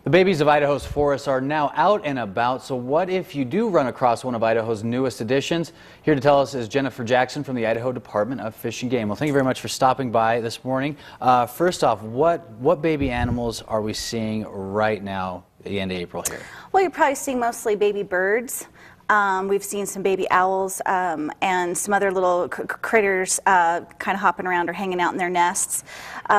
The babies of Idaho's forests are now out and about, so what if you do run across one of Idaho's newest additions? Here to tell us is Jennifer Jackson from the Idaho Department of Fish and Game. Well, thank you very much for stopping by this morning. First off, what baby animals are we seeing right now at the end of April here? Well, you're probably seeing mostly baby birds. We've seen some baby owls and some other little critters kind of hopping around or hanging out in their nests.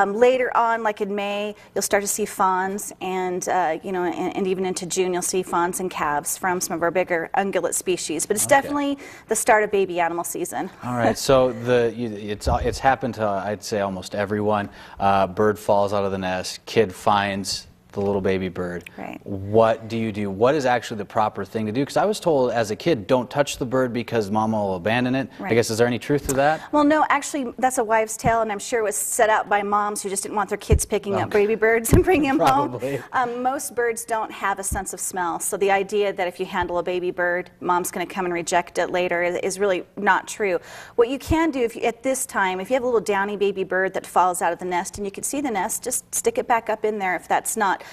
Later on, like in May, you'll start to see fawns, and and even into June, you'll see fawns and calves from some of our bigger ungulate species. But it's definitely the start of baby animal season. All right, so it's happened to, I'd say, almost everyone. Bird falls out of the nest, kid finds the little baby bird. Right. What do you do? What is actually the proper thing to do? Because I was told as a kid, don't touch the bird because mama will abandon it. Right. I guess, is there any truth to that? Well, no, actually, that's a wives' tale, and I'm sure it was set out by moms who just didn't want their kids picking up baby birds and bringing them home. Most birds don't have a sense of smell, so the idea that if you handle a baby bird, mom's going to come and reject it later is really not true. What you can do at this time, if you have a little downy baby bird that falls out of the nest and you can see the nest, just stick it back up in there if that's not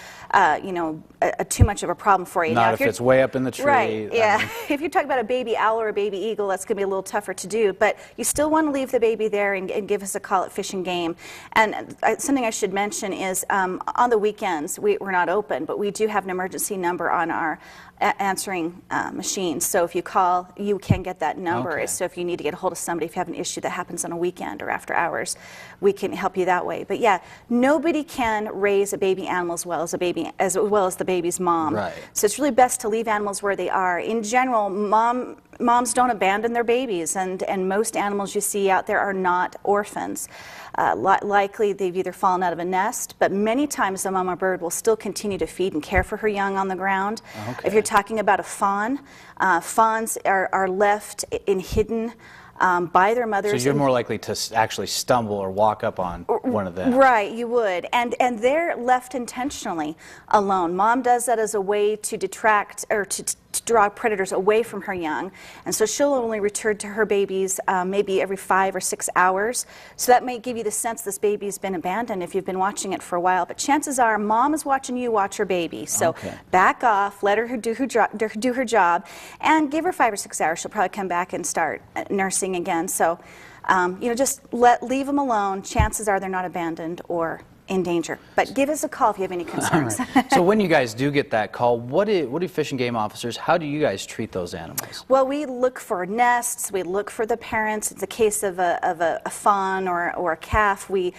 too much of a problem for you. Not now, if it's way up in the tree. Right, yeah. If you're talking about a baby owl or a baby eagle, that's going to be a little tougher to do, but you still want to leave the baby there and give us a call at Fish and Game. And something I should mention is on the weekends, we're not open, but we do have an emergency number on our answering machine. So if you call, you can get that number. Okay. So if you need to get a hold of somebody, if you have an issue that happens on a weekend or after hours, we can help you that way. But yeah, nobody can raise a baby animal as well as the baby's mom. Right. So it's really best to leave animals where they are. In general, moms don't abandon their babies, and most animals you see out there are not orphans. Likely they've either fallen out of a nest, but many times the mama bird will still continue to feed and care for her young on the ground. Okay. If you're talking about a fawn, fawns are left hidden by their mothers. So you're more likely to actually stumble or walk up on one of them. Right, you would. And they're left intentionally alone. Mom does that as a way to detract or to draw predators away from her young. And so she'll only return to her babies maybe every 5 or 6 hours. So that may give you the sense this baby's been abandoned if you've been watching it for a while. But chances are mom is watching you watch her baby. So back off, let her do her job, and give her 5 or 6 hours. She'll probably come back and start nursing again. So just leave them alone. Chances are they're not abandoned or in danger. But give us a call if you have any concerns. Right. So when you guys do get that call, what do Fish and Game officers, how do you guys treat those animals? Well, we look for nests, we look for the parents. It's a case of a fawn or a calf. We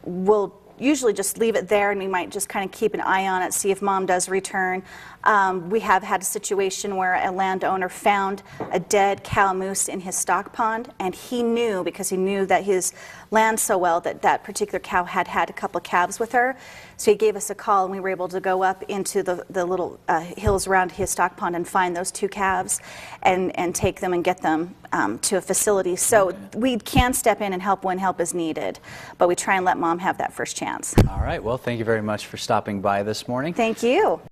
will usually just leave it there, and we might just kind of keep an eye on it, see if mom does return. We have had a situation where a landowner found a dead cow moose in his stock pond, and he knew, because he knew that his land so well, that that particular cow had had a couple of calves with her. So he gave us a call, and we were able to go up into the little hills around his stock pond and find those 2 calves and take them and get them to a facility. So we can step in and help when help is needed, but we try and let mom have that first chance. All right, well, thank you very much for stopping by this morning. Thank you.